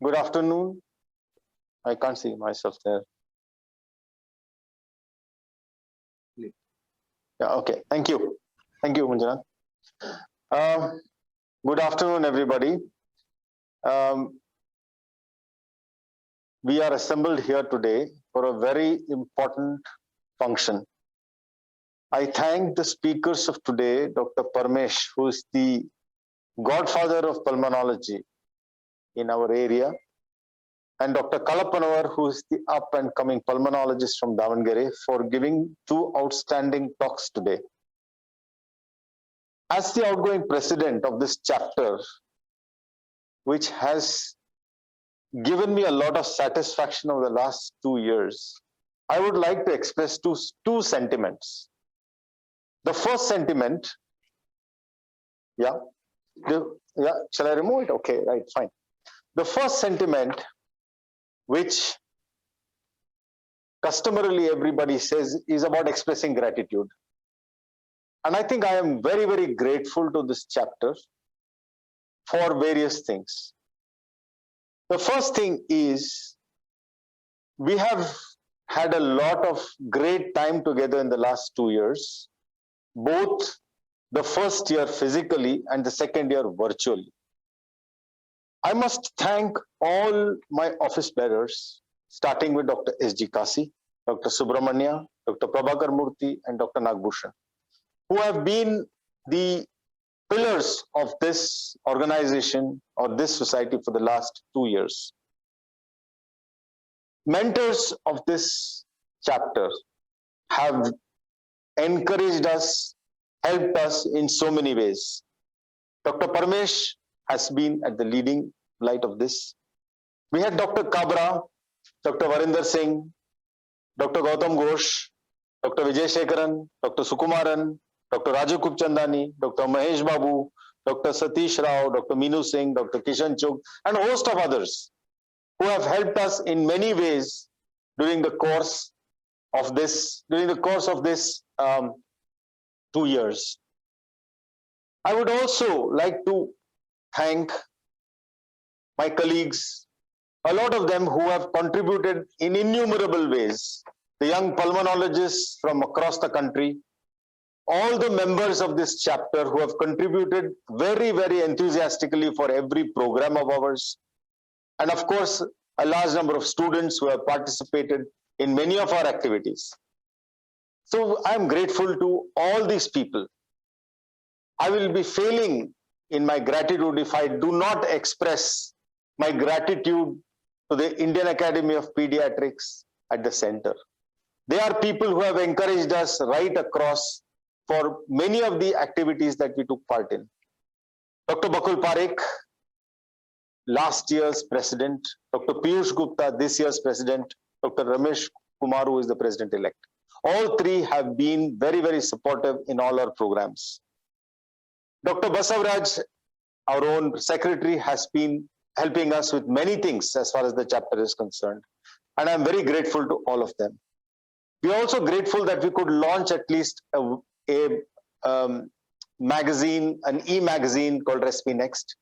Good afternoon. I can't see myself there. Yeah, okay. Thank you. Thank you, Manjana. Good afternoon, everybody. We are assembled here today for a very important function. I thank the speakers of today, Dr. Parmesh, who is the godfather of pulmonology in our area, and Dr. Kalapanavar, who is the up and coming pulmonologist from Davangere, for giving two outstanding talks today. As the outgoing president of this chapter, which has given me a lot of satisfaction over the last 2 years, I would like to express two sentiments. The first sentiment, shall I remove it? Okay, right, fine. The first sentiment, which customarily everybody says, is about expressing gratitude. And I think I am very, very grateful to this chapter for various things. The first thing is, we have had a lot of great time together in the last 2 years, both the first year physically and the second year virtually. I must thank all my office bearers, starting with Dr. S.G. Kasi, Dr. Subramanya, Dr. Prabhakar Murthy, and Dr. Nagbhushan, who have been the pillars of this organization or this society for the last 2 years. Mentors of this chapter have encouraged us, helped us in so many ways. Dr. Parmesh has been at the leading light of this. We had Dr. Kabra, Dr. Varinder Singh, Dr. Gautam Ghosh, Dr. Vijay Shekaran, Dr. Sukumaran, Dr. Raju Kupchandani, Dr. Mahesh Babu, Dr. Satish Rao, Dr. Meenu Singh, Dr. Kishan Chugh, and a host of others who have helped us in many ways during the course of this 2 years. I would also like to thank my colleagues, a lot of them who have contributed in innumerable ways, the young pulmonologists from across the country, all the members of this chapter who have contributed very, very enthusiastically for every program of ours, and of course, a large number of students who have participated in many of our activities. So I'm grateful to all these people. I will be failing in my gratitude if I do not express my gratitude to the Indian Academy of Pediatrics at the center. They are people who have encouraged us right across for many of the activities that we took part in. Dr. Bakul Parekh, last year's president, Dr. Piyush Gupta, this year's president, Dr. Ramesh Kumar, who is the president-elect. All three have been very, very supportive in all our programs. Dr. Basavaraj, our own secretary, has been helping us with many things as far as the chapter is concerned. And I'm very grateful to all of them. We are also grateful that we could launch at least a magazine, an e-magazine called Respi Next.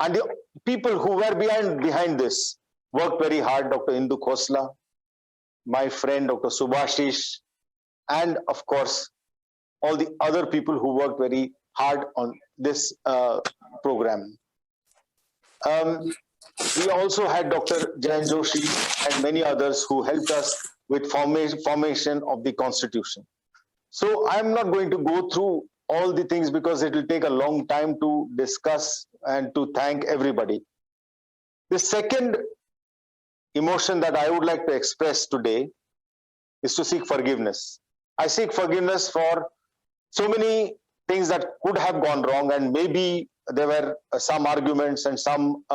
And the people who were behind this worked very hard, Dr. Indu Khosla, my friend Dr. Subhashish, and of course, all the other people who worked very hard on this program. We also had Dr. Jayan Joshi and many others who helped us with formation of the Constitution. So I'm not going to go through all the things because it will take a long time to discuss and to thank everybody. The second emotion that I would like to express today is to seek forgiveness. I seek forgiveness for so many things that could have gone wrong, and maybe there were some arguments and some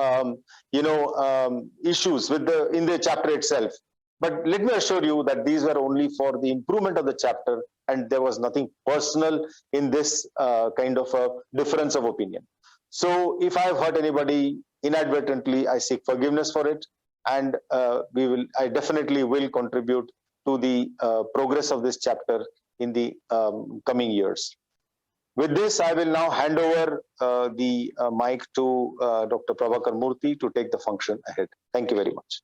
issues with in the chapter itself. But let me assure you that these were only for the improvement of the chapter, and there was nothing personal in this kind of a difference of opinion. So if I have hurt anybody inadvertently, I seek forgiveness for it, and I definitely will contribute to the progress of this chapter in the coming years. With this, I will now hand over the mic to Dr. Prabhakar Murthy to take the function ahead. Thank you very much.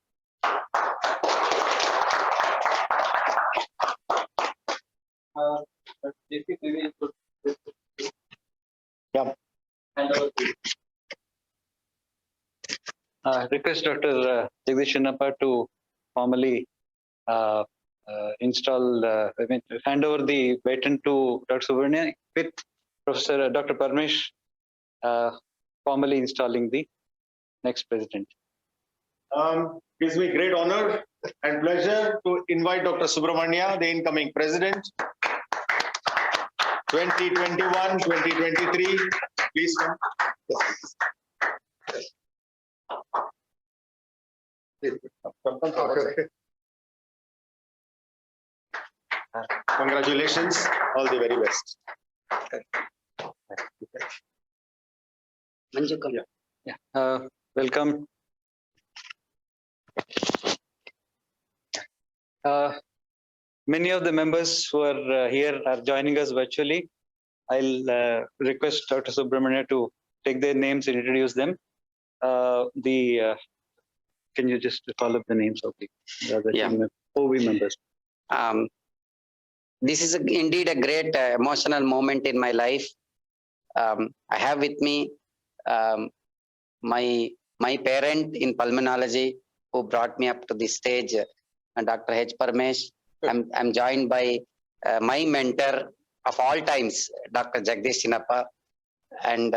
Yeah. Request Dr. Jagdish Shinnappa to formally hand over the baton to Dr. Subramania with Professor Dr. Parmesh formally installing the next president. Gives me great honor and pleasure to invite Dr. Subramania, the incoming president, 2021-2023. Please come. Okay. Congratulations, all the very best. Welcome. Many of the members who are here are joining us virtually. I'll request Dr. Subramania to take their names and introduce them. Can you just call up the names of the other OV members? This is indeed a great emotional moment in my life. I have with me my parent in pulmonology who brought me up to this stage, Dr. H. Parmesh. I'm joined by my mentor of all times, Dr. Jagdish Shinnappa, and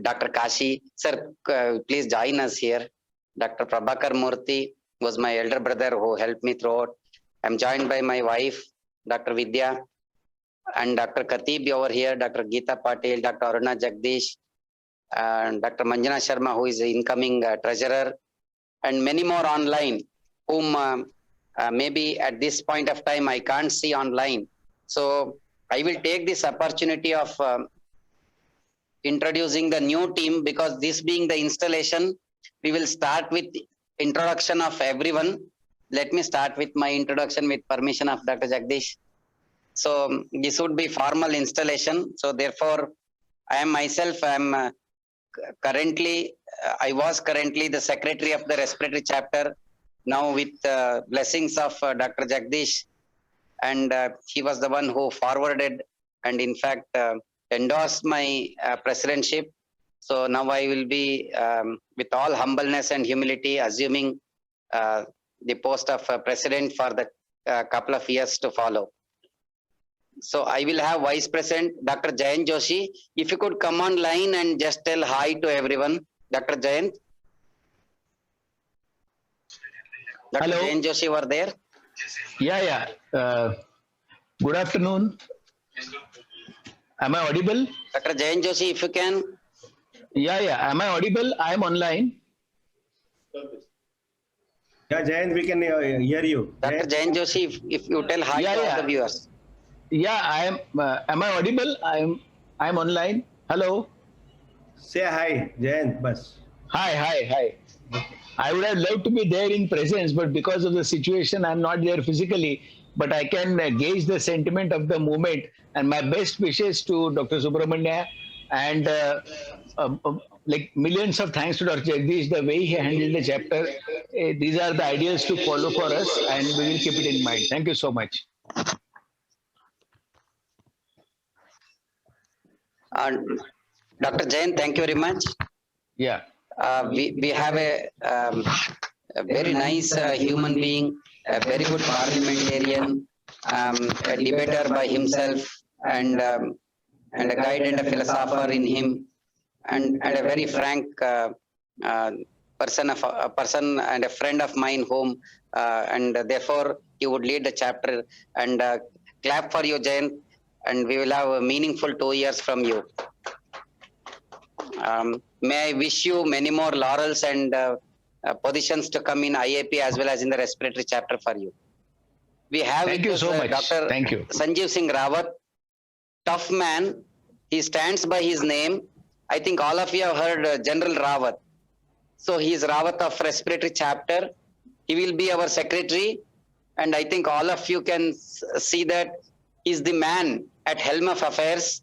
Dr. Kashi. Sir, please join us here. Dr. Prabhakar Murthy was my elder brother who helped me throughout. I'm joined by my wife, Dr. Vidya, and Dr. Khatib over here, Dr. Geeta Patil, Dr. Aruna Jagdish, and Dr. Manjana Sharma, who is the incoming treasurer, and many more online, whom maybe at this point of time I can't see online. So I will take this opportunity of introducing the new team, because this being the installation, we will start with introduction of everyone. Let me start with my introduction with permission of Dr. Jagdish. So this would be formal installation. So therefore, I was currently the secretary of the respiratory chapter. Now with blessings of Dr. Jagdish, and he was the one who forwarded and in fact endorsed my presidentship. So now I will be with all humbleness and humility assuming the post of president for the couple of years to follow. So I will have Vice President Dr. Jayant Joshi. If you could come online and just tell hi to everyone. Dr. Jayant. Dr. Hello. Jayant Joshi over there. Yeah. Good afternoon. Am I audible? Dr. Jayant Joshi, if you can. Yeah. Am I audible? I am online. Yeah, Jayant, we can hear you. Dr. Jayant Joshi, if you tell hi to all the viewers. Yeah, I am. Am I audible? I am online. Hello. Say hi, Jayant. Bas. Hi. I would have loved to be there in presence, but because of the situation, I'm not there physically. But I can gauge the sentiment of the moment, and my best wishes to Dr. Subramania, and like millions of thanks to Dr. Jagdish, the way he handled the chapter. These are the ideas to follow for us, and we will keep it in mind. Thank you so much. Dr. Jain, thank you very much. Yeah. We have a very nice human being, a very good parliamentarian, a debater by himself, and a guide and a philosopher in him, and a very frank person and a friend of mine whom, and therefore he would lead the chapter. And clap for you, Jain, and we will have a meaningful 2 years from you. May I wish you many more laurels and positions to come in IAP as well as in the respiratory chapter for you. We have Thank you so much. Dr. Thank you. Sanjeev Singh Rawat, tough man. He stands by his name. I think all of you have heard General Rawat. So he is Rawat of respiratory chapter. He will be our secretary. And I think all of you can see that he is the man at helm of affairs.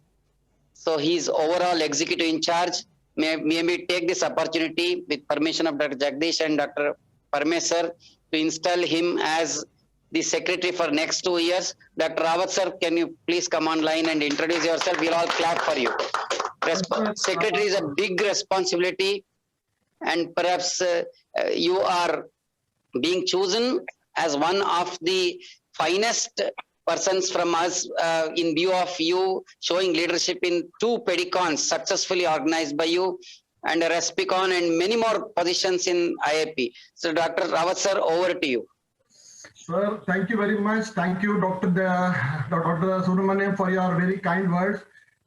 So he is overall executive in charge. May we take this opportunity with permission of Dr. Jagdish and Dr. Parmeshwar to install him as the secretary for next 2 years. Dr. Rawat sir, can you please come online and introduce yourself? We'll all clap for you. Secretary is a big responsibility, and perhaps you are being chosen as one of the finest persons from us in view of you showing leadership in 2 pedicons successfully organized by you, and a Respicon and many more positions in IIP. So Dr. Rawat sir, over to you. Sir, thank you very much. Thank you, Dr. Subramaniam, for your very kind words.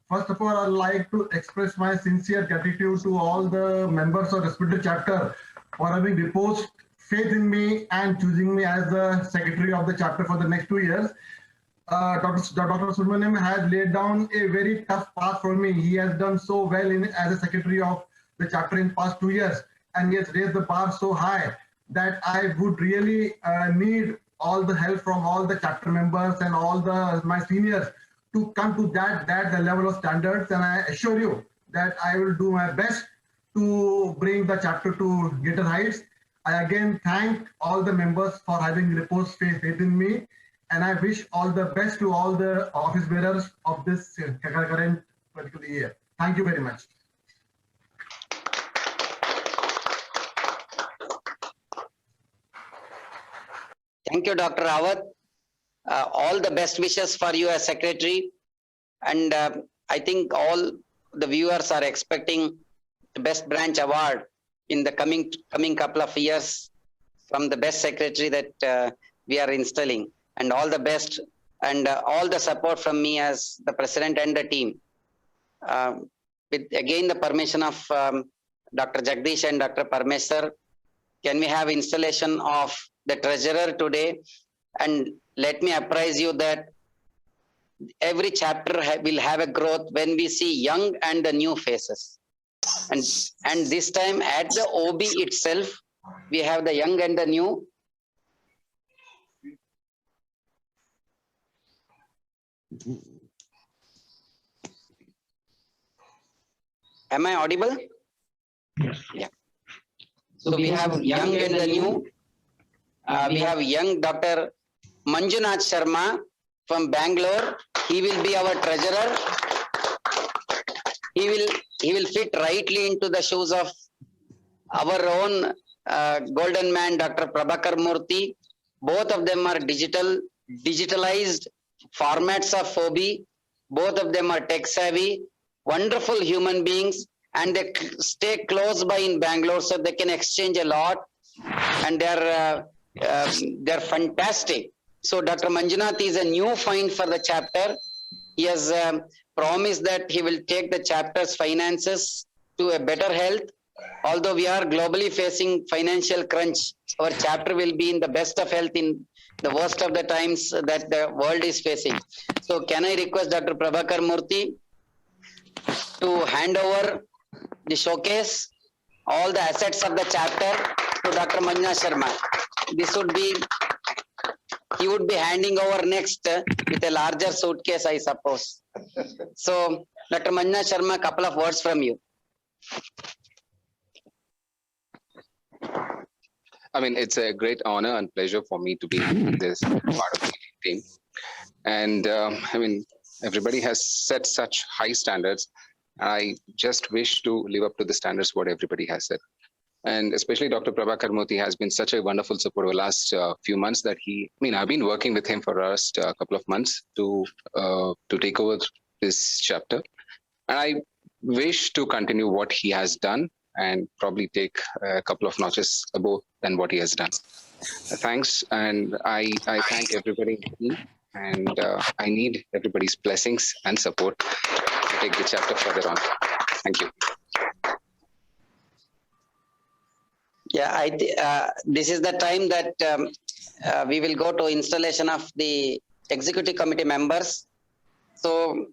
First of all, I'd like to express my sincere gratitude to all the members of Respiratory Chapter for having reposed faith in me and choosing me as the secretary of the chapter for the next 2 years. Dr. Subramaniam has laid down a very tough path for me. He has done so well as a secretary of the chapter in past 2 years, and he has raised the bar so high that I would really need all the help from all the chapter members and all my seniors to come to that level of standards. And I assure you that I will do my best to bring the chapter to greater heights. I again thank all the members for having reposed faith in me, and I wish all the best to all the office bearers of this current particular year. Thank you very much. Thank you, Dr. Rawat. All the best wishes for you as secretary. And I think all the viewers are expecting the best branch award in the coming couple of years from the best secretary that we are installing. And all the best and all the support from me as the president and the team. With again the permission of Dr. Jagdish and Dr. Parmeshwar, can we have installation of the treasurer today? And let me apprise you that every chapter will have a growth when we see young and the new faces. And this time at the OB itself, we have the young and the new. Am I audible? Yes. Yeah. So we have young and the new. We have young Dr. Manjunath Sharma from Bangalore. He will be our treasurer. He will fit rightly into the shoes of our own golden man, Dr. Prabhakar Murthy. Both of them are digitalized formats of OB. Both of them are tech savvy, wonderful human beings, and they stay close by in Bangalore, so they can exchange a lot, and they're fantastic. So Dr. Manjunath is a new find for the chapter. He has promised that he will take the chapter's finances to a better health. Although we are globally facing financial crunch, our chapter will be in the best of health in the worst of the times that the world is facing. So can I request Dr. Prabhakar Murthy to hand over the showcase, all the assets of the chapter to Dr. Manjunath Sharma. He would be handing over next with a larger suitcase, I suppose. So Dr. Manjunath Sharma, a couple of words from you. I mean, it's a great honor and pleasure for me to be this part of the team. And I mean, everybody has set such high standards. I just wish to live up to the standards what everybody has set. And especially Dr. Prabhakar Murthy has been such a wonderful support over the last few months that I've been working with him for the last couple of months to take over this chapter. And I wish to continue what he has done and probably take a couple of notches above than what he has done. Thanks, and I thank everybody in the team, and I need everybody's blessings and support to take the chapter further on. Thank you. Yeah, this is the time that we will go to installation of the executive committee members. So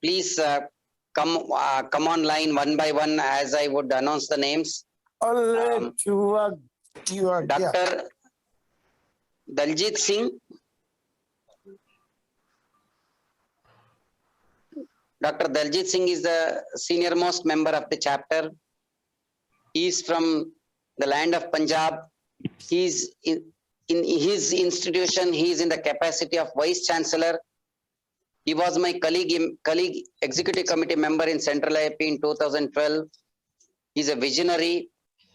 please come online one by one as I would announce the names. Dr. Daljit Singh, Dr. Daljit Singh is the senior most member of the chapter. He is from the land of Punjab. He is in his institution, he is in the capacity of Vice Chancellor. He was my colleague executive committee member in Central IIP in 2012. He's a visionary.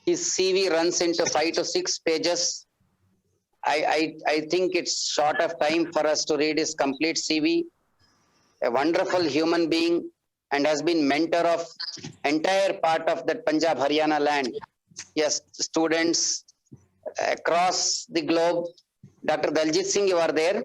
His CV runs into 5 to 6 pages. I think it's short of time for us to read his complete CV. A wonderful human being and has been mentor of entire part of that Punjab Haryana land. Yes, students across the globe. Dr. Daljit Singh, you are there?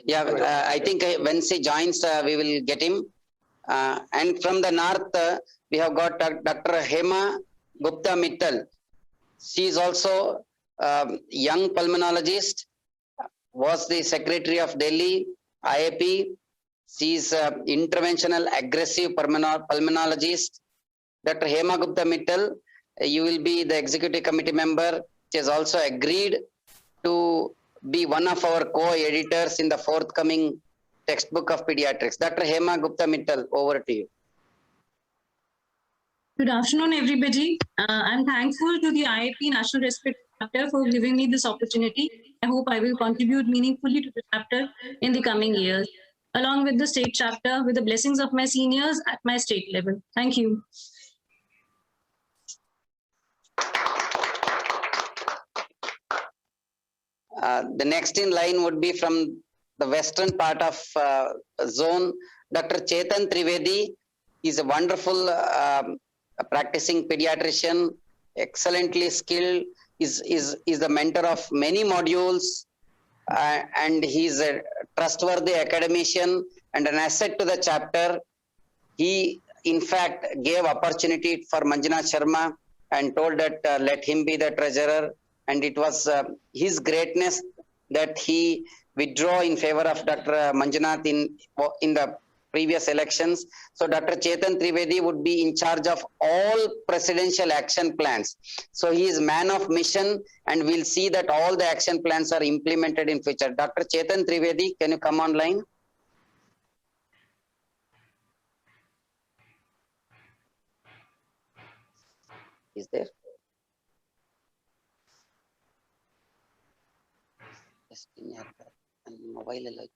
Yeah, I think once he joins, we will get him. And from the north, we have got Dr. Hema Gupta Mittal. She is also young pulmonologist, was the secretary of Delhi IIP. She is interventional aggressive pulmonologist. Dr. Hema Gupta Mittal, you will be the executive committee member. She has also agreed to be one of our co-editors in the forthcoming textbook of pediatrics. Dr. Hema Gupta Mittal, over to you. Good afternoon, everybody. I'm thankful to the IIP National Respiratory Chapter for giving me this opportunity. I hope I will contribute meaningfully to the chapter in the coming years, along with the state chapter, with the blessings of my seniors at my state level. Thank you. The next in line would be from the western part of zone. Dr. Chetan Trivedi is a wonderful practicing pediatrician, excellently skilled, is the mentor of many modules, and he's a trustworthy academician and an asset to the chapter. He, in fact, gave opportunity for Manjunath Sharma and told that let him be the treasurer. And it was his greatness that he withdrew in favor of Dr. Manjunath in the previous elections. So Dr. Chetan Trivedi would be in charge of all presidential action plans. So he is man of mission, and we'll see that all the action plans are implemented in future. Dr. Chetan Trivedi, can you come online? Is there? Mobile.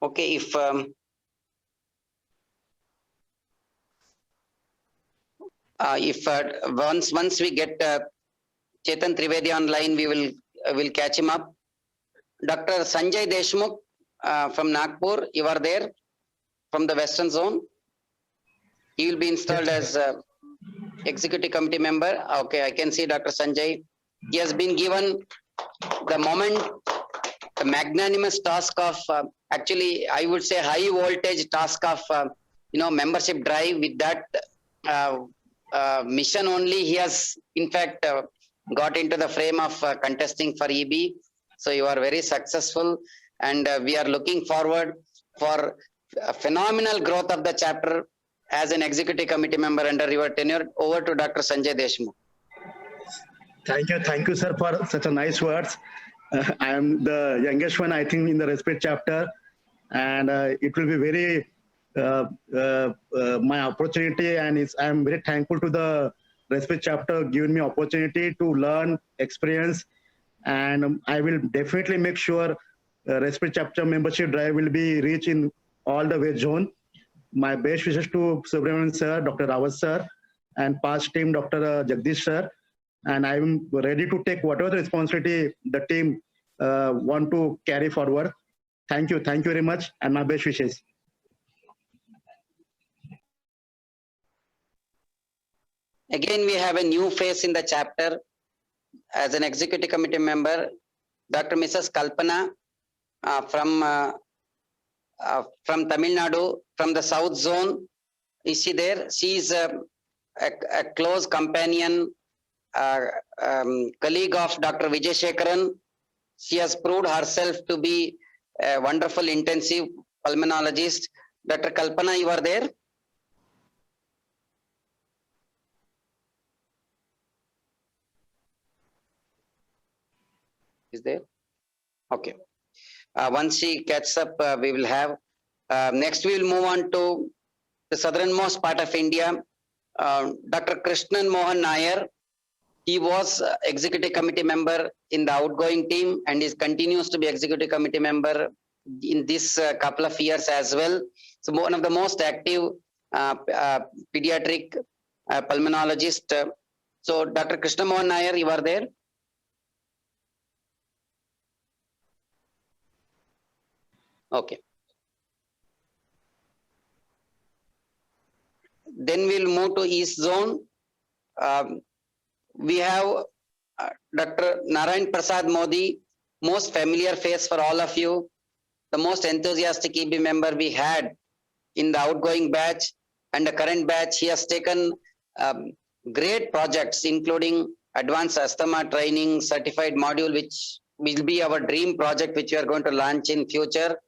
Okay, if once we get Chetan Trivedi online, we will catch him up. Dr. Sanjay Deshmukh from Nagpur, you are there from the Western Zone. He will be installed as executive committee member. Okay, I can see Dr. Sanjay. He has been given the magnanimous task of actually, I would say, high voltage task of membership drive. With that mission only, he has in fact got into the frame of contesting for EB. So you are very successful, and we are looking forward for a phenomenal growth of the chapter as an executive committee member under your tenure. Over to Dr. Sanjay Deshmukh. Thank you, sir, for such a nice words. I am the youngest one, I think, in the respiratory chapter, and it will be very my opportunity, and I am very thankful to the respiratory chapter giving me opportunity to learn, experience, and I will definitely make sure respiratory chapter membership drive will be reached in all the way zone. My best wishes to Subramanian sir, Dr. Rawat sir, and past team, Dr. Jagdish sir. And I'm ready to take whatever responsibility the team want to carry forward. Thank you very much, and my best wishes. Again, we have a new face in the chapter as an executive committee member, Dr. Mrs. Kalpana from from Tamil Nadu, from the South Zone. Is she there? She is a close companion, colleague of Dr. Vijay Shekaran. She has proved herself to be a wonderful intensive pulmonologist. Dr. Kalpana, you are there? Is there? Okay. Once she catches up, we will have. Next, we will move on to the southernmost part of India. Dr. Krishnan Mohan Nair. He was executive committee member in the outgoing team and is continues to be executive committee member in this couple of years as well. So one of the most active pediatric pulmonologist. So Dr. Krishnan Mohan Nair, you are there? Okay. Then we'll move to East Zone. We have Dr. Narayan Prasad Modi, most familiar face for all of you, the most enthusiastic EB member we had in the outgoing batch and the current batch. He has taken great projects, including advanced asthma training, certified module, which will be our dream project, which we are going to launch in future.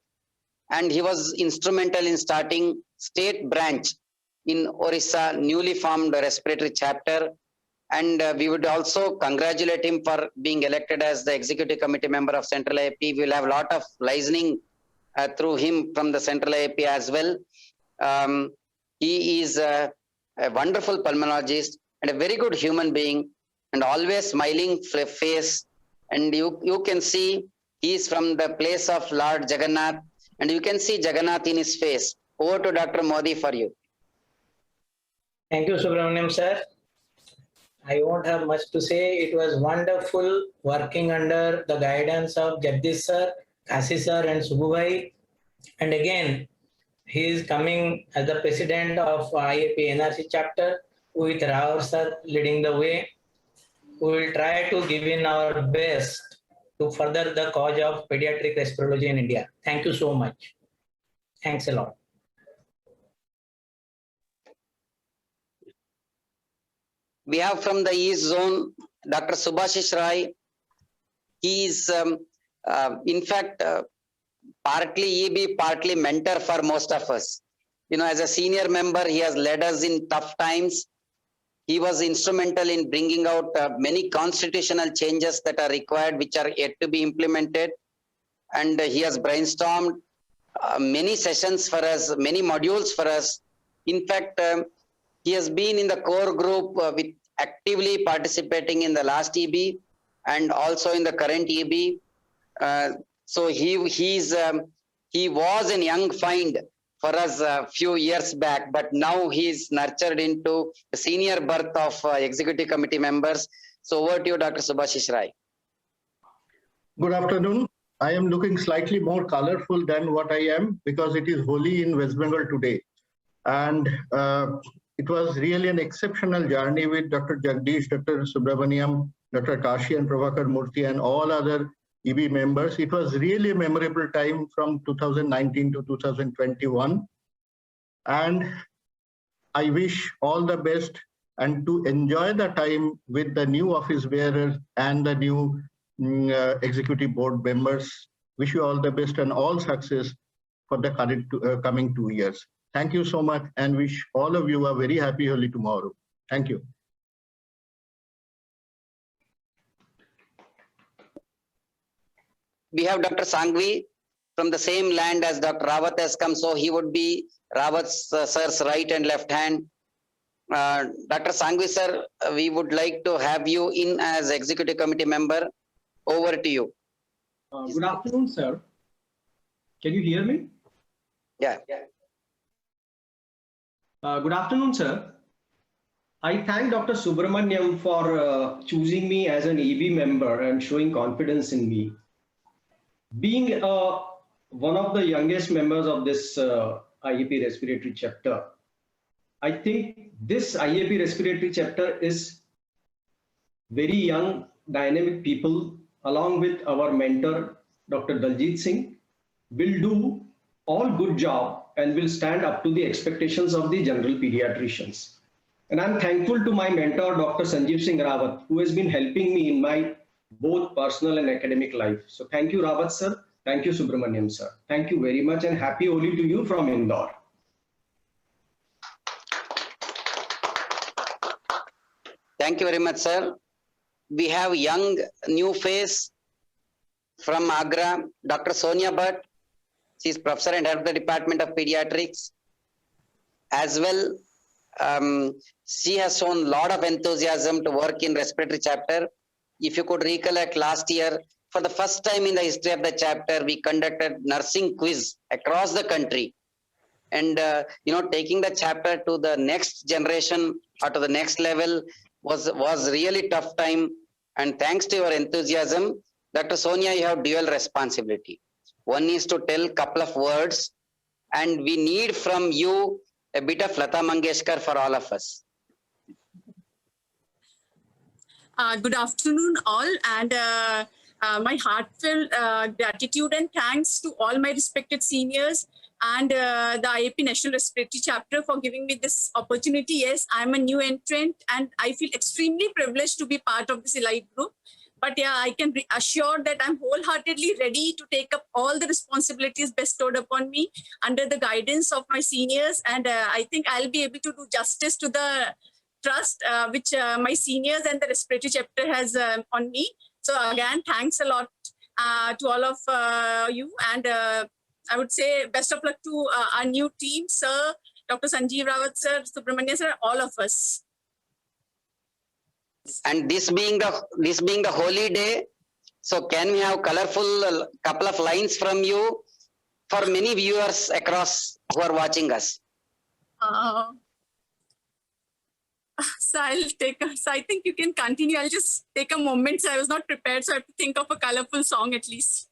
And he was instrumental in starting state branch in Orissa, newly formed respiratory chapter. And we would also congratulate him for being elected as the executive committee member of Central IAP. We will have a lot of licensing through him from the Central IAP as well. He is a wonderful pulmonologist and a very good human being and always smiling face. And you can see he is from the place of Lord Jagannath and you can see Jagannath in his face. Over to Dr. Modi for you. Thank you, Subramaniam sir. I won't have much to say. It was wonderful working under the guidance of Jagdish sir, Kasi sir and Sububhai. And again, he is coming as the president of IAP NRC chapter with Rao sir leading the way. We will try to give in our best to further the cause of pediatric respirology in India. Thank you so much. Thanks a lot. We have from the East Zone, Dr. Subhashish Rai. He is, in fact, partly EB, partly mentor for most of us. You know, as a senior member, he has led us in tough times. He was instrumental in bringing out many constitutional changes that are required, which are yet to be implemented. And he has brainstormed many sessions for us, many modules for us. In fact, he has been in the core group with actively participating in the last EB and also in the current EB. So he was a young find for us a few years back, but now he's nurtured into the senior berth of executive committee members. So over to you, Dr. Subhashish Rai. Good afternoon. I am looking slightly more colorful than what I am because it is Holi in West Bengal today. And it was really an exceptional journey with Dr. Jagdish, Dr. Subramaniam, Dr. Kashi and Prabhakar Murthy and all other EB members. It was really a memorable time from 2019 to 2021. And I wish all the best and to enjoy the time with the new office bearers and the new executive board members. Wish you all the best and all success for the coming 2 years. Thank you so much and wish all of you a very happy Holi tomorrow. Thank you. We have Dr. Sangvi from the same land as Dr. Rawat has come, so he would be Rawat's sir's right and left hand. Dr. Sangvi sir, we would like to have you in as executive committee member. Over to you. Good afternoon, sir. Can you hear me? Yeah. Good afternoon, sir. I thank Dr. Subramaniam for choosing me as an EB member and showing confidence in me. Being one of the youngest members of this IAP respiratory chapter, I think this IAP respiratory chapter is very young, dynamic people, along with our mentor, Dr. Daljit Singh, will do all good job and will stand up to the expectations of the general pediatricians. And I'm thankful to my mentor, Dr. Sanjeev Singh Rawat, who has been helping me in my both personal and academic life. So thank you, Rawat sir. Thank you, Subramaniam sir. Thank you very much and happy Holi to you from Indore. Thank you very much, sir. We have young new face from Agra, Dr. Sonia Bhatt. She is professor and head of the Department of Pediatrics. As well, she has shown a lot of enthusiasm to work in respiratory chapter. If you could recollect last year, for the first time in the history of the chapter, we conducted nursing quiz across the country. And, taking the chapter to the next generation or to the next level was really tough time. And thanks to your enthusiasm, Dr. Sonia, you have dual responsibility. One is to tell a couple of words, and we need from you a bit of Lata Mangeshkar for all of us. Good afternoon, all, and my heartfelt gratitude and thanks to all my respected seniors and the IAP National Respiratory Chapter for giving me this opportunity. Yes, I'm a new entrant and I feel extremely privileged to be part of this elite group. But yeah, I can be assured that I'm wholeheartedly ready to take up all the responsibilities bestowed upon me under the guidance of my seniors. And I think I'll be able to do justice to the trust which my seniors and the respiratory chapter has on me. So again, thanks a lot to all of you. And I would say best of luck to our new team, sir, Dr. Sanjeev Rawat, sir, Subramanian, sir, all of us. And this being the holy day, so can we have colorful couple of lines from you for many viewers across who are watching us? So I think you can continue. I'll just take a moment. So I was not prepared, so I have to think of a colorful song at least.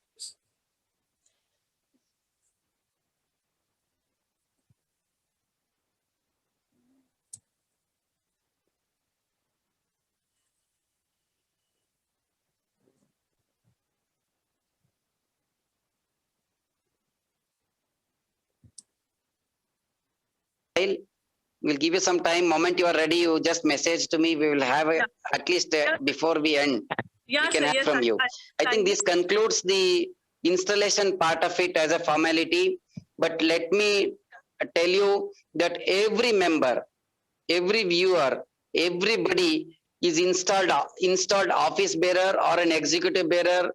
We'll give you some time. Moment you are ready, you just message to me. We will have at least before we end. Yeah, we can sir, have yes, from you. I think this concludes the installation part of it as a formality. But let me tell you that every member, every viewer, everybody is installed office bearer or an executive bearer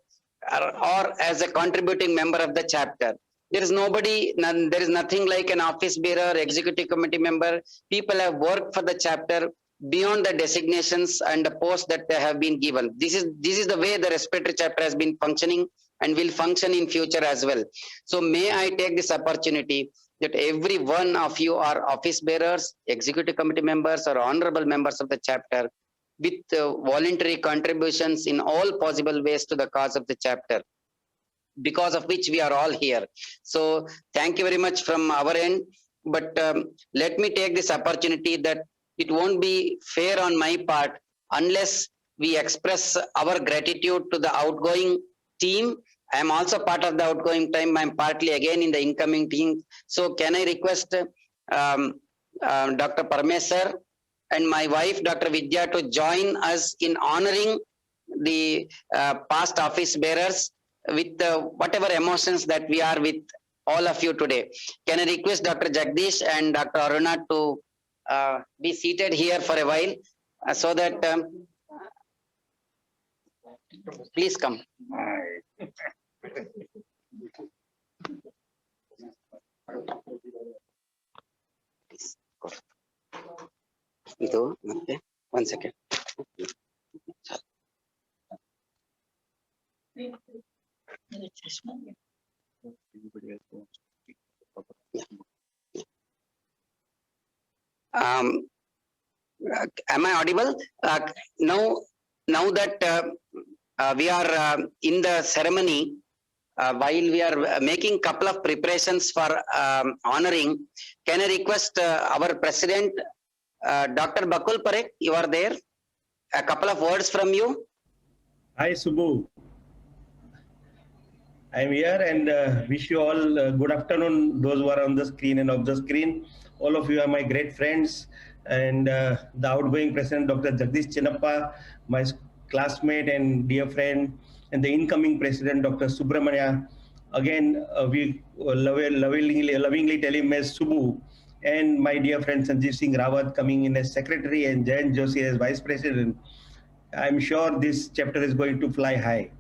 or as a contributing member of the chapter. There is nothing like an office bearer, executive committee member. People have worked for the chapter beyond the designations and the posts that they have been given. This is the way the respiratory chapter has been functioning and will function in future as well. So may I take this opportunity that every one of you are office bearers, executive committee members, or honorable members of the chapter with voluntary contributions in all possible ways to the cause of the chapter, because of which we are all here. So thank you very much from our end. But let me take this opportunity that it won't be fair on my part unless we express our gratitude to the outgoing team. I am also part of the outgoing team. I'm partly again in the incoming team. So can I request Dr. Parmesh sir and my wife, Dr. Vidya, to join us in honoring the past office bearers with whatever emotions that we are with all of you today. Can I request Dr. Jagdish and Dr. Aruna to be seated here for a while so that please come. Okay. 1 second. Am I audible? Now that we are in the ceremony, while we are making couple of preparations for honoring, can I request our president, Dr. Bakul Parekh, you are there? A couple of words from you. Hi, Subbu. I'm here and wish you all good afternoon, those who are on the screen and off the screen. All of you are my great friends, and the outgoing President, Dr. Jagdish Chinnappa, my classmate and dear friend, and the incoming President, Dr. Subramania. Again, we lovingly tell him as Subbu, and my dear friend Sanjeev Singh Rawat coming in as Secretary and Jayant Joshi as Vice President. I'm sure this chapter is going to fly high.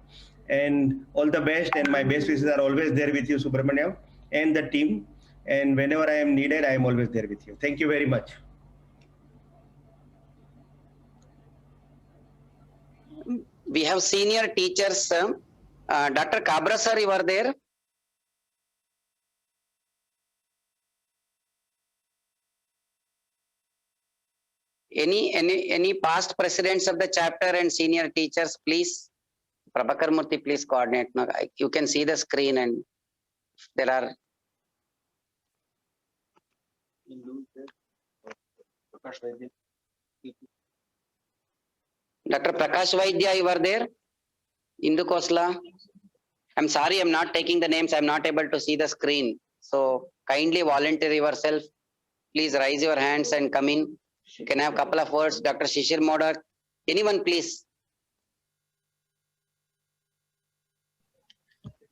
And all the best, and my best wishes are always there with you, Subramaniam, and the team. And whenever I am needed, I am always there with you. Thank you very much. We have senior teachers. Dr. Kabra sir, you are there? Any past presidents of the chapter and senior teachers, please? Prabhakar Murthy, please coordinate. Now, you can see the screen, and there are. Dr. Prakash Vaidya, you are there? Indu Khosla. I'm sorry, I'm not taking the names. I'm not able to see the screen. So kindly volunteer yourself. Please raise your hands and come in. You can have a couple of words. Dr. Shishir Modak. Anyone, please.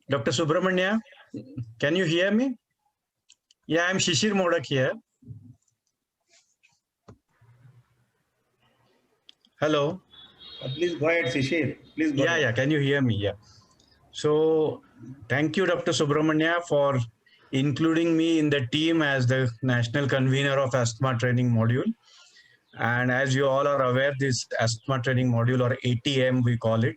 Dr. Subramania, can you hear me? Yeah, I'm Shishir Modak here. Hello. Please go ahead, Shishir. Please go ahead. Yeah, can you hear me? Yeah. So thank you, Dr. Subramania, for including me in the team as the national convener of asthma training module. And as you all are aware, this asthma training module, or ATM we call it,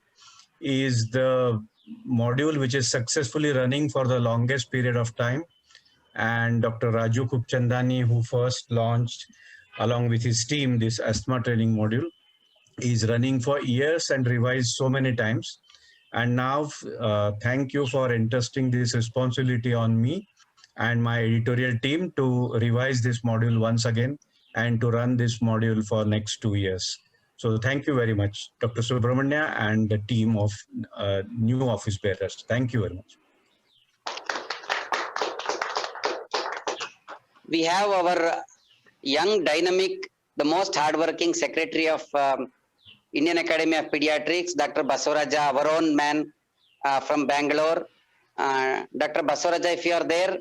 is the module which is successfully running for the longest period of time. And Dr. Raju Khubchandani, who first launched along with his team this asthma training module, is running for years and revised so many times. And now thank you for entrusting this responsibility on me and my editorial team to revise this module once again and to run this module for next 2 years. So thank you very much, Dr. Subramania and the team of new office bearers. Thank you very much. We have our young, dynamic, the most hardworking secretary of Indian Academy of Pediatrics, Dr. Basavaraja, our own man from Bangalore. Dr. Basavaraja, if you are there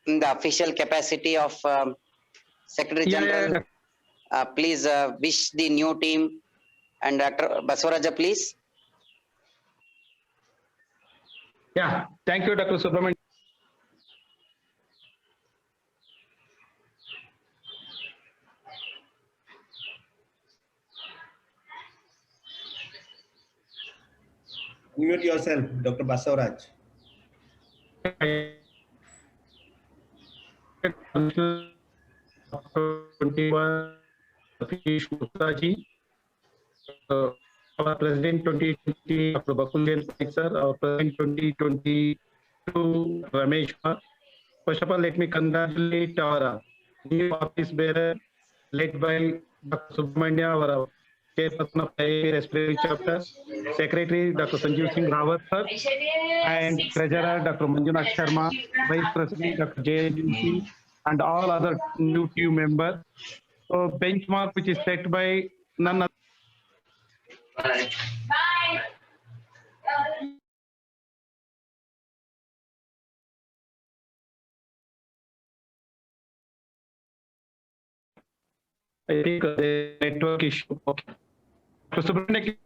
in the official capacity of Secretary General, please wish the new team. And Dr. Basavaraja, please. Yeah, thank you, Dr. Subramanian. Unmute yourself, Dr. Basavaraj. Our President 2020, Dr. Bakul Jain sir, our President 2022, Ramesh. First of all, let me congratulate our new office bearer led by Dr. Subramania, our chairperson of IAP Respiratory Chapter, Secretary Dr. Sanjeev Singh Rawat sir, and Treasurer Dr. Manjunath Sharma, Vice President Dr. Jayant Joshi, and all other new team members. So benchmark which is set by none other. Bye. I think the network issue. Okay. So Subramania,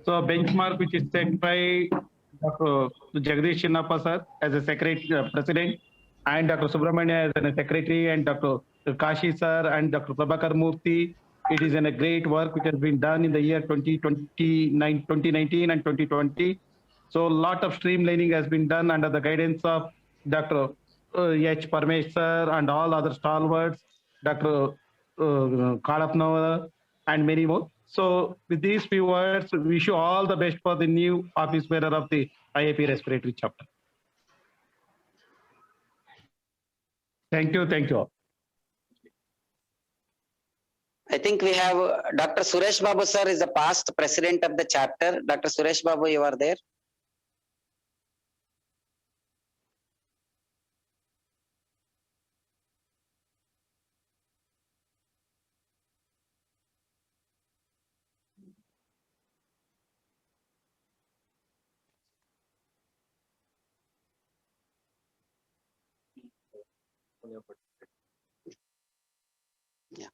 so benchmark which is set by Dr. Jagdish Chinnappa sir as a secretary, president, and Dr. Subramania as a secretary, and Dr. Kashi sir and Dr. Prabhakar Murthy. It is a great work which has been done in the year 2019 and 2020. So a lot of streamlining has been done under the guidance of Dr. H. Parmesh sir and all other stalwarts, Dr. Kalapnava and many more. So with these few words, we wish you all the best for the new office bearer of the IAP Respiratory Chapter. Thank you all. I think think we have Dr. Suresh Babu sir is the past president of the chapter. Dr. Suresh Babu, you are there? Yeah.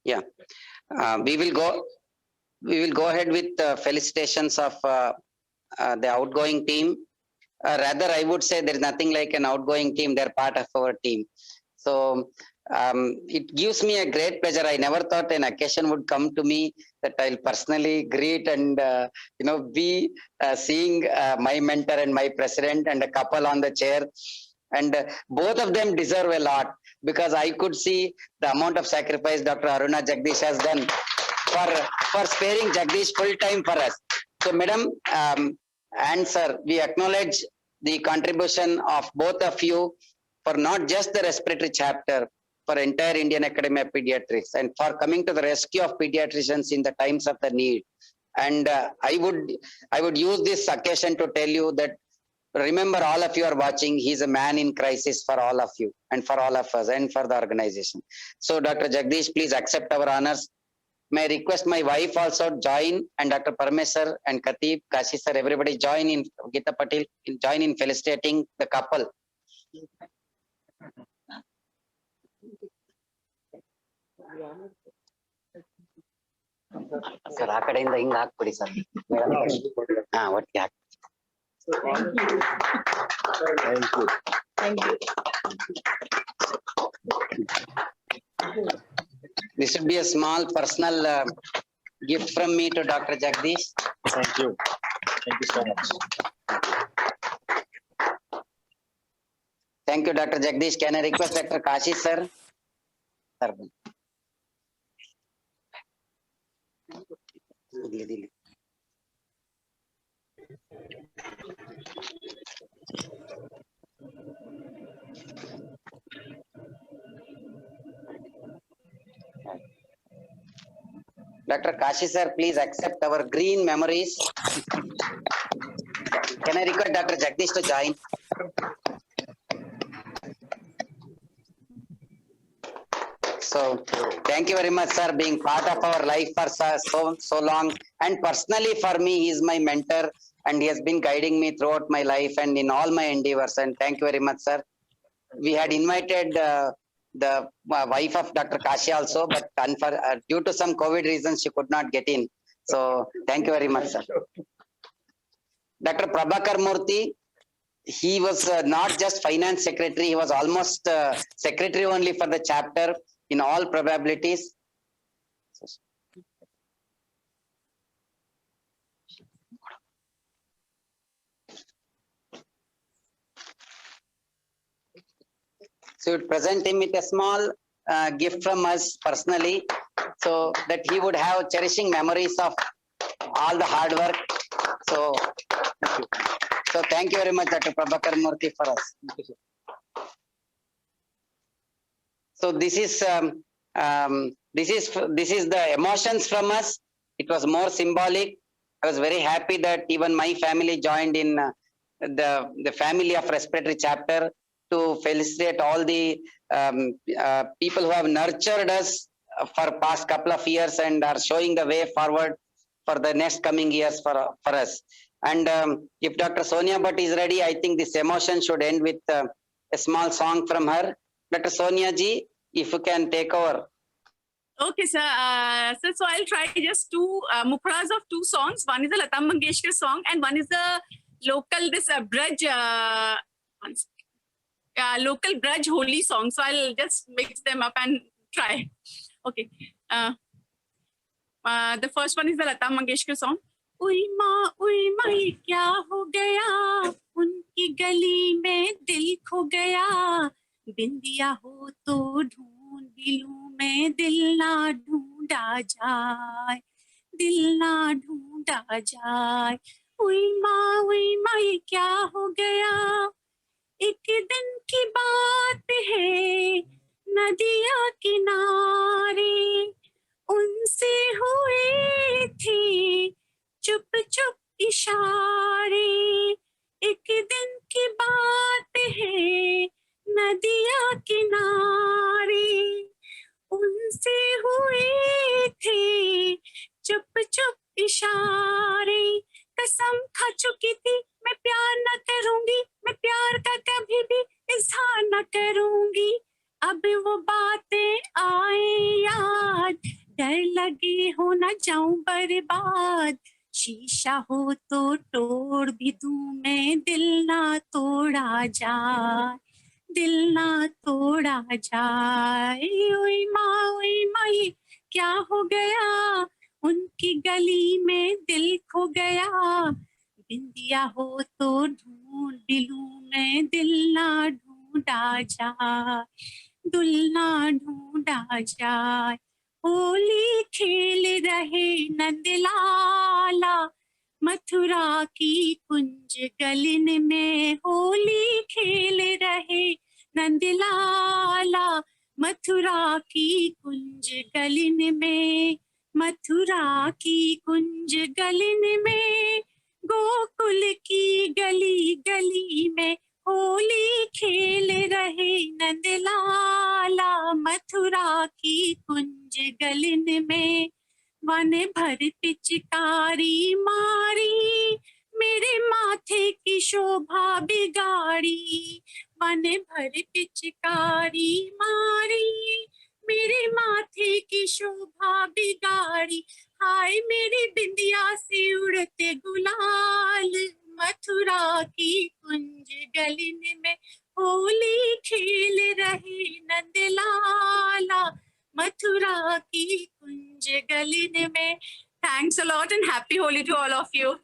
Yeah. We will go ahead with felicitations of the outgoing team. Rather, I would say there is nothing like an outgoing team. They're part of our team. So it gives me a great pleasure. I never thought an occasion would come to me that I'll personally greet and be seeing my mentor and my president and a couple on the chair. And both of them deserve a lot, because I could see the amount of sacrifice Dr. Aruna Jagdish has done for sparing Jagdish full time for us. So, Madam and Sir, we acknowledge the contribution of both of you for not just the respiratory chapter, for entire Indian Academy of Pediatrics, and for coming to the rescue of pediatricians in the times of the need. And I would use this occasion to tell you that, remember, all of you are watching. He's a man in crisis for all of you and for all of us and for the organization. So, Dr. Jagdish, please accept our honors. May I request my wife also join, and Dr. Parmeshwar and Khatib, Kashi sir, everybody join in, Gita Patil, join in felicitating the couple. Sir, ಆ ಕಡೆಯಿಂದ ಹಿಂಗ್ ಹಾಕ್ಬಿಡಿ sir. ಒಟ್ಟಿಗೆ ಹಾಕಿ. Thank you. This should be a small personal gift from me to Dr. Jagdish. Thank you. Thank you so much. Thank you, Dr. Jagdish. Can I request Dr. Kashi sir? Sir. Dr. Kashi sir, please accept our green memories. Can I request Dr. Jagdish to join? So, thank you very much, sir, being part of our life for so long. And personally, for me, he is my mentor, and he has been guiding me throughout my life and in all my endeavors. And thank you very much, sir. We had invited the wife of Dr. Kashi also, but due to some COVID reasons, she could not get in. So, thank you very much, sir. Dr. Prabhakar Murthy, he was not just finance secretary, he was almost secretary only for the chapter in all probabilities. So we would present him with a small gift from us personally, so that he would have cherishing memories of all the hard work. So thank you very much, Dr. Prabhakar Murthy, for us. So this is the emotions from us. It was more symbolic. I was very happy that even my family joined in the family of respiratory chapter to felicitate all the people who have nurtured us for past couple of years and are showing the way forward for the next coming years for us. And if Dr. Sonia Bhatt is ready, I think this emotion should end with a small song from her. Dr. Sonia ji, if you can take over. Okay, sir. So I'll try just two mukhras of two songs. One is a Lata Mangeshkar song, and one is a local Braj local Braj Holi song. So I'll just mix them up and try. Okay. The first one is the Lata Mangeshkar song. उई माँ ये क्या हो गया, उनकी गली में दिल खो गया, बिंदिया हो तो ढूंढ भी लूं मैं, दिल ना ढूंढा जाए, दिल ना ढूंढा जाए। उई माँ ये क्या हो गया, एक दिन की बात है नदिया किनारे उनसे हुए थे चुप चुप इशारे। एक दिन की बात है नदिया किनारे उनसे हुए थे चुप चुप इशारे। कसम खा चुकी थी मैं प्यार न करूंगी, मैं प्यार का कभी भी इजहार न करूंगी। अब वो बातें आए याद, डर लगे हो न जाऊं बर्बाद। शीशा हो तो तोड़ भी दूं मैं, दिल ना तोड़ा जाए, दिल ना तोड़ा जाए। ओए माँ ये क्या हो गया, उनकी गली में दिल खो गया। बिंदिया हो तो ढूंढ भी लूं मैं, दिल ना ढूंढा जाए, दिल ना ढूंढा जाए। होली खेल रहे नंदलाला मथुरा की कुंज गलिन में, होली खेल रहे नंदलाला मथुरा की कुंज गलिन में। मथुरा की कुंज गलिन में, गोकुल की गली गली में होली खेल रहे नंदलाला मथुरा की कुंज गलिन में। वन भर पिचकारी मारी मेरे माथे की शोभा बिगाड़ी। वन भर पिचकारी मारी मेरे माथे की शोभा बिगाड़ी। हाय मेरी बिंदिया से उड़ते गुलाल, मथुरा की कुंज गलिन में होली खेल रहे नंदलाला मथुरा की कुंज गलिन में। Thanks a lot and happy Holi to all of you.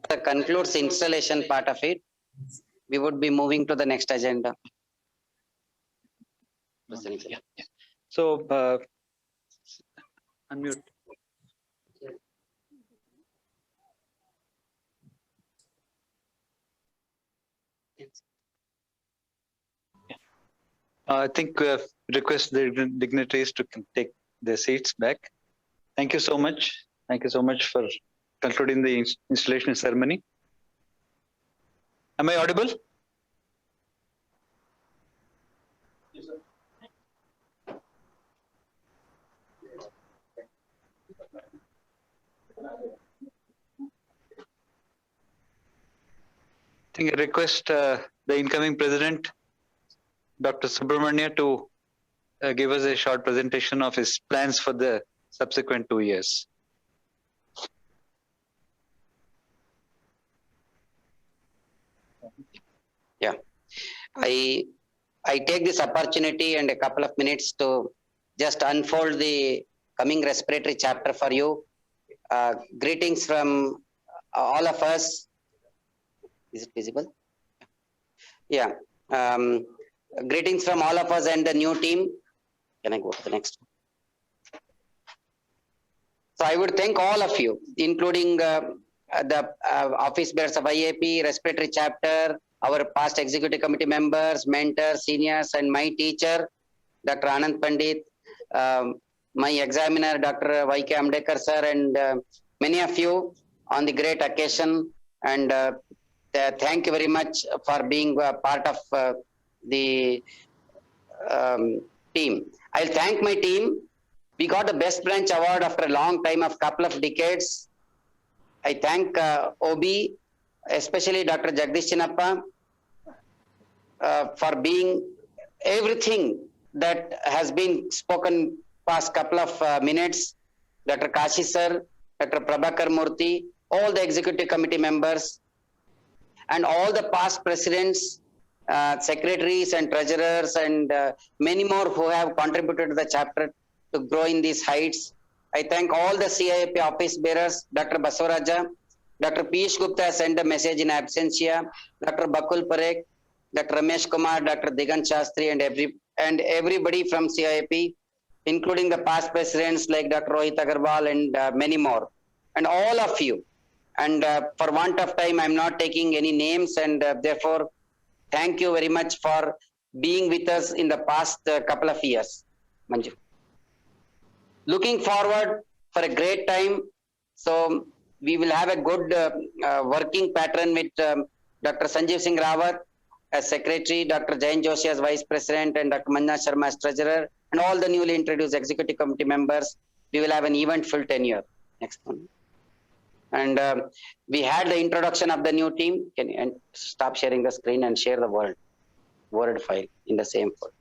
That concludes installation part of it. We would be moving to the next agenda. Yeah. So, unmute. I think request the dignitaries to take their seats back. Thank you so much. Thank you so much for concluding the installation ceremony. Am I audible? Yes, sir. I think I request the incoming president, Dr. Subramania, to give us a short presentation of his plans for the subsequent 2 years. Yeah, I take this opportunity and a couple of minutes to just unfold the coming respiratory chapter for you. Greetings from all of us. Is it visible? Yeah. Greetings from all of us and the new team. Can I go to the next one? So I would thank all of you, including the office bearers of IAP, respiratory chapter, our past executive committee members, mentors, seniors, and my teacher, Dr. Anand Pandit, my examiner, Dr. Y.K. Amdekar sir, and many of you on the great occasion. And thank you very much for being part of the team. I'll thank my team. We got the best branch award after a long time of couple of decades. I thank OB, especially Dr. Jagdish Chinnappa, for being everything that has been spoken past couple of minutes. Dr. Kashi sir, Dr. Prabhakar Murthy, all the executive committee members, and all the past presidents, secretaries and treasurers, and many more who have contributed to the chapter to grow in these heights. I thank all the CIAP office bearers, Dr. Basavaraja, Dr. Piyush Gupta sent a message in absentia, Dr. Bakul Parekh, Dr. Ramesh Kumar, Dr. Digant Shastri, and everybody from CIP, including the past presidents like Dr. Rohit Agarwal and many more, and all of you. And for want of time, I'm not taking any names, and therefore, thank you very much for being with us in the past couple of years. Manju. Looking forward for a great time. So we will have a good working pattern with Dr. Sanjeev Singh Rawat as Secretary, Dr. Jain Joshi as Vice President, and Dr. Manna Sharma as Treasurer, and all the newly introduced Executive Committee members. We will have an eventful tenure. Next one. And we had the introduction of the new team. Can you stop sharing the screen and share the Word file in the same folder.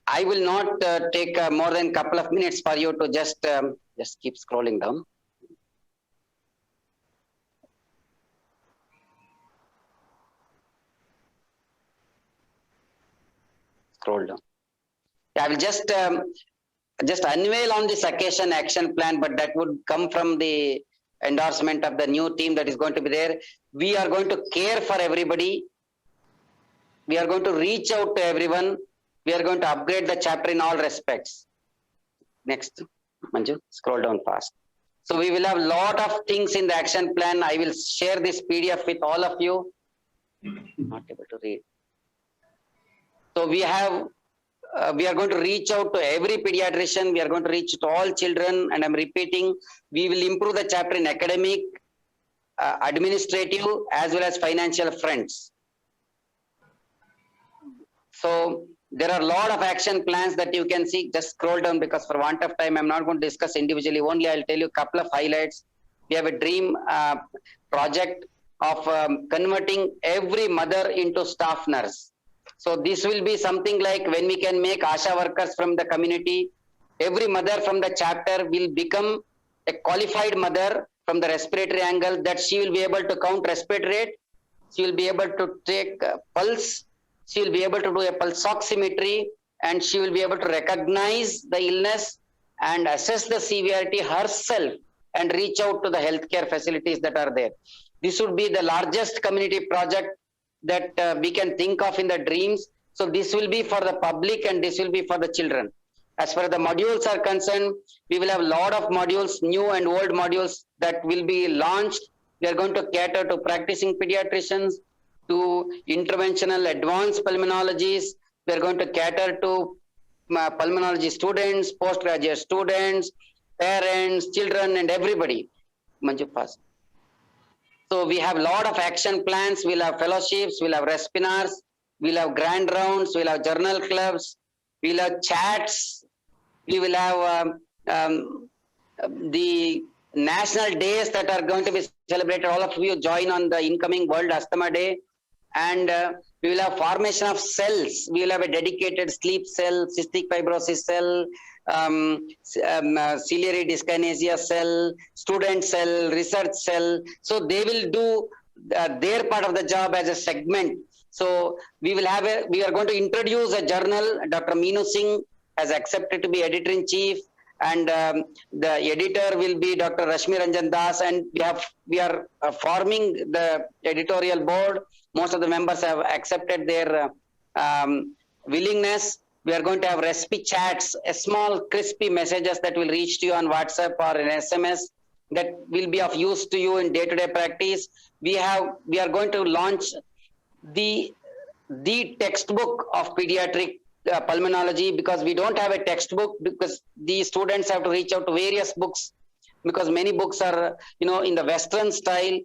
I will not take more than a couple of minutes for you to just keep scrolling down. Scroll down. I will just unveil on this occasion action plan, but that would come from the endorsement of the new team that is going to be there. We are going to care for everybody. We are going to reach out to everyone. We are going to upgrade the chapter in all respects. Next, Manju, scroll down fast. So we will have a lot of things in the action plan. I will share this PDF with all of you. Not able to read. So we have, we are going to reach out to every pediatrician. We are going to reach to all children. And I'm repeating, we will improve the chapter in academic, administrative, as well as financial fronts. So there are a lot of action plans that you can see. Just scroll down because for want of time, I'm not going to discuss individually. Only I'll tell you a couple of highlights. We have a dream project of converting every mother into staff nurse. So this will be something like when we can make ASHA workers from the community, every mother from the chapter will become a qualified mother from the respiratory angle, that she will be able to count respiratory rate, she will be able to take pulse, she will be able to do a pulse oximetry, and she will be able to recognize the illness and assess the severity herself and reach out to the healthcare facilities that are there. This would be the largest community project that we can think of in the dreams. So this will be for the public and this will be for the children. As far as the modules are concerned, we will have a lot of modules, new and old modules that will be launched. We are going to cater to practicing pediatricians, to interventional advanced pulmonologists. We are going to cater to pulmonology students, postgraduate students, parents, children, and everybody. Manju, pass. So we have a lot of action plans. We'll have fellowships, we'll have respinars, we'll have grand rounds, we'll have journal clubs, we'll have chats, we will have the national days that are going to be celebrated. All of you join on the incoming World Asthma Day. And we will have formation of cells. We will have a dedicated sleep cell, cystic fibrosis cell, ciliary dyskinesia cell, student cell, research cell. So they will do their part of the job as a segment. So we will have we are going to introduce a journal. Dr. Meenu Singh has accepted to be editor-in-chief, and the editor will be Dr. Rashmi Ranjan Das, and we are forming the editorial board. Most of the members have accepted their willingness. We are going to have recipe chats, a small crispy messages that will reach to you on WhatsApp or an SMS that will be of use to you in day-to-day practice. We are going to launch the textbook of pediatric pulmonology, because we don't have a textbook, because the students have to reach out to various books, because many books are, in the Western style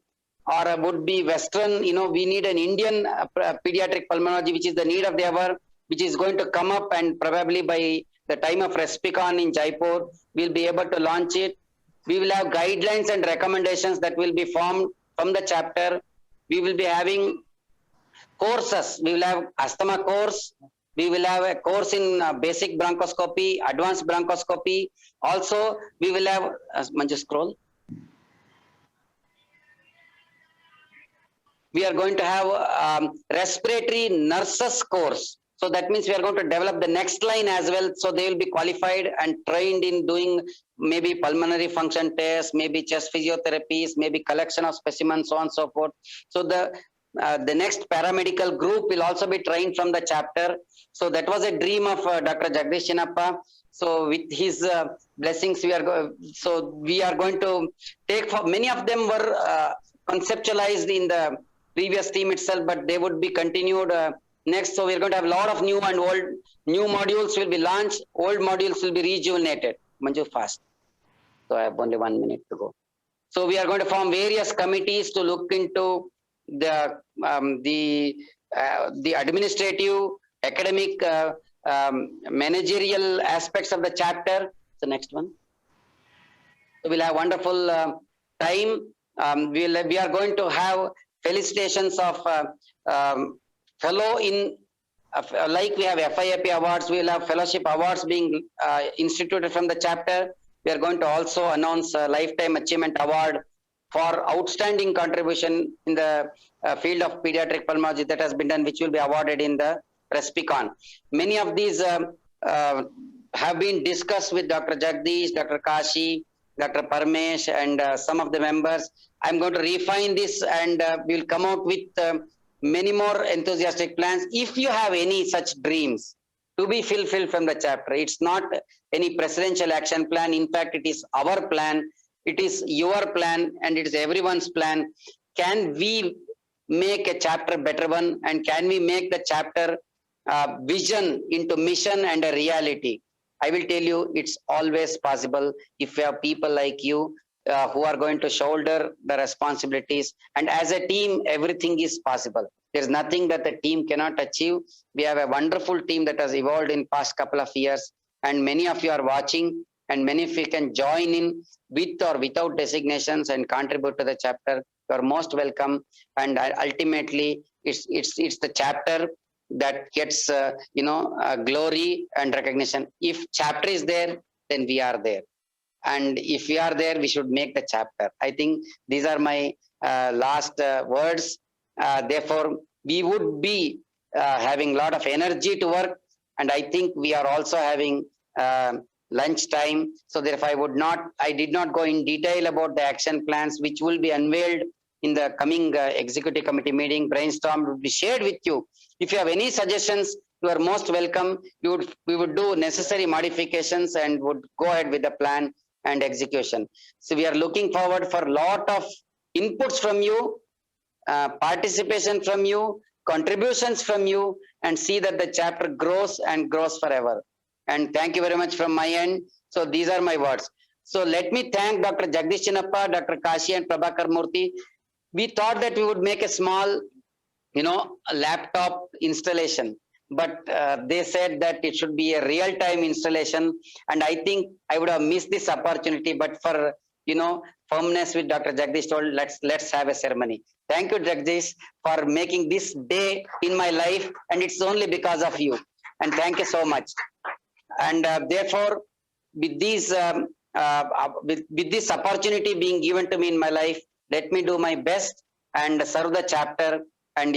or would be Western. We need an Indian pediatric pulmonology, which is the need of the hour, which is going to come up, and probably by the time of Respicon in Jaipur, we'll be able to launch it. We will have guidelines and recommendations that will be formed from the chapter. We will be having courses. We will have asthma course. We will have a course in basic bronchoscopy, advanced bronchoscopy. Also, we will have, Manju, scroll. We are going to have respiratory nurses course. So that means we are going to develop the next line as well. So they will be qualified and trained in doing maybe pulmonary function tests, maybe chest physiotherapies, maybe collection of specimens, so on and so forth. So the next paramedical group will also be trained from the chapter. So that was a dream of Dr. Jagdish Chinappa. So with his blessings, we are going to take for many of them were conceptualized in the previous team itself, but they would be continued next. So we're going to have a lot of new and old new modules will be launched. Old modules will be rejuvenated. Manju, fast. So I have only 1 minute to go. So we are going to form various committees to look into the administrative, academic, managerial aspects of the chapter. The next one. So we'll have wonderful time. We are going to have felicitations of fellow in like we have FIAP awards. We will have fellowship awards being instituted from the chapter. We are going to also announce a lifetime achievement award for outstanding contribution in the field of pediatric pulmonology that has been done, which will be awarded in the Respicon. Many of these have been discussed with Dr. Jagdish, Dr. Kashi, Dr. Parmesh, and some of the members. I'm going to refine this, and we'll come out with many more enthusiastic plans. If you have any such dreams to be fulfilled from the chapter, it's not any presidential action plan. In fact, it is our plan. It is your plan, and it is everyone's plan. Can we make a chapter better one? And can we make the chapter vision into mission and a reality? I will tell you, it's always possible if you have people like you who are going to shoulder the responsibilities. And as a team, everything is possible. There's nothing that the team cannot achieve. We have a wonderful team that has evolved in past couple of years, and many of you are watching, and many of you can join in with or without designations and contribute to the chapter. You are most welcome. And ultimately, it's the chapter that gets glory and recognition. If chapter is there, then we are there. And if we are there, we should make the chapter. I think these are my last words. Therefore, we would be having a lot of energy to work. And I think we are also having lunch time. So therefore, I did not go in detail about the action plans, which will be unveiled in the coming executive committee meeting. Brainstorm will be shared with you. If you have any suggestions, you are most welcome. We would do necessary modifications and would go ahead with the plan and execution. So we are looking forward for a lot of inputs from you, participation from you, contributions from you, and see that the chapter grows and grows forever. And thank you very much from my end. So these are my words. So let me thank Dr. Jagdish Chinappa, Dr. Kashi, and Prabhakar Murthy. We thought that we would make a small, a laptop installation, but they said that it should be a real-time installation. And I think I would have missed this opportunity, but for, firmness with Dr. Jagdish told, let's have a ceremony. Thank you, Jagdish, for making this day in my life. And it's only because of you. And thank you so much. And therefore, with these, with this opportunity being given to me in my life, let me do my best and serve the chapter, and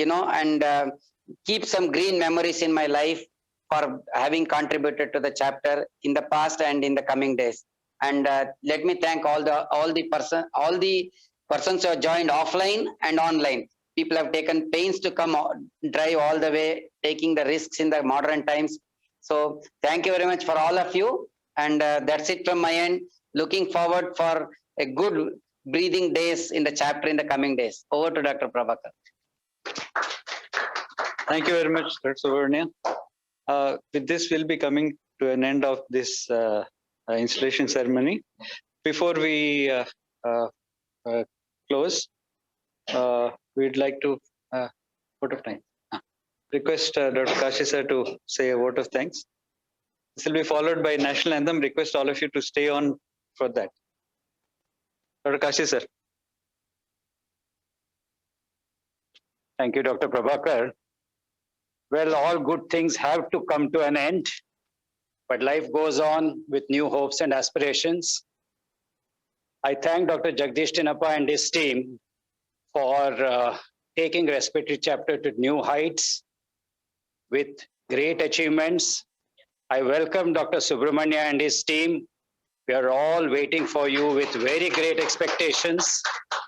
keep some green memories in my life for having contributed to the chapter in the past and in the coming days. And let me thank all the persons who have joined offline and online. People have taken pains to come drive all the way, taking the risks in the modern times. So thank you very much for all of you. And that's it from my end. Looking forward for a good breathing days in the chapter in the coming days. Over to Dr. Prabhakar. Thank you very much, Dr. Subramanian. With this, we'll be coming to an end of this installation ceremony. Before we close, we'd like to vote of thanks. Request Dr. Kashi sir to say a vote of thanks. This will be followed by national anthem. Request all of you to stay on for that. Dr. Kashi sir. Thank you, Dr. Prabhakar. Well, all good things have to come to an end, but life goes on with new hopes and aspirations. I thank Dr. Jagdish Chinappa and his team for taking respiratory chapter to new heights with great achievements. I welcome Dr. Subramania and his team. We are all waiting for you with very great expectations.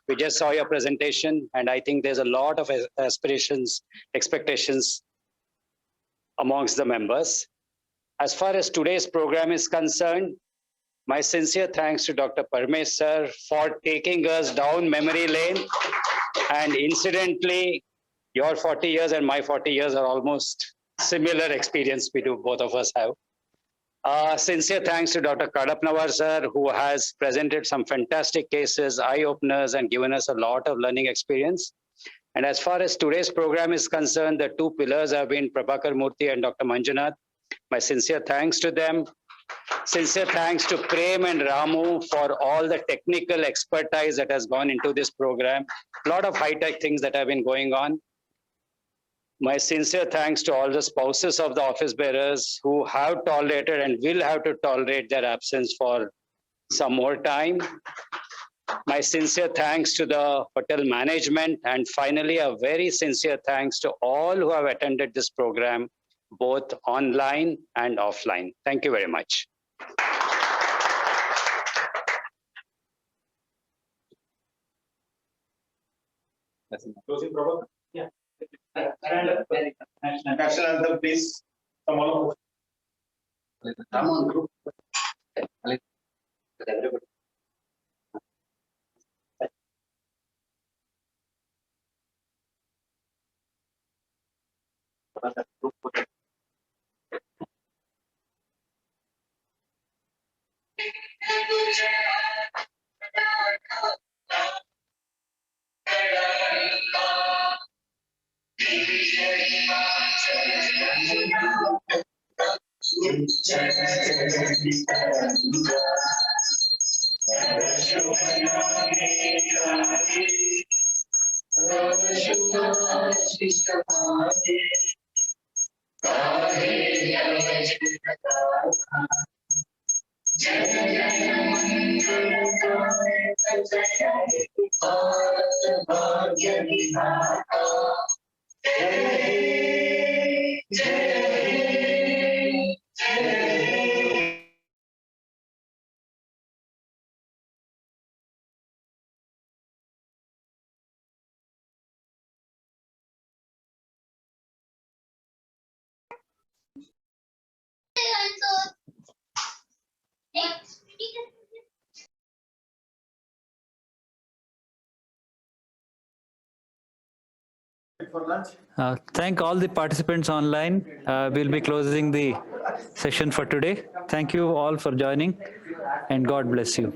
We just saw your presentation, and I think there's a lot of aspirations, expectations amongst the members. As far as today's program is concerned, my sincere thanks to Dr. Parmesh sir for taking us down memory lane. And incidentally, your 40 years and my 40 years are almost similar experience we do, both of us have. Sincere thanks to Dr. Kadapnawar sir, who has presented some fantastic cases, eye-openers, and given us a lot of learning experience. And as far as today's program is concerned, the two pillars have been Prabhakar Murthy and Dr. Manjunath. My sincere thanks to them. Sincere thanks to Prem and Ramu for all the technical expertise that has gone into this program. A lot of high-tech things that have been going on. My sincere thanks to all the spouses of the office bearers who have tolerated and will have to tolerate their absence for some more time. My sincere thanks to the hotel management, and finally, a very sincere thanks to all who have attended this program, both online and offline. Thank you very much. Closing, Prabhakar? Yeah. National anthem, please. Come on. Come on, group. Everybody. Thank all the participants online. We'll be closing the session for today. Thank you all for joining, and God bless you.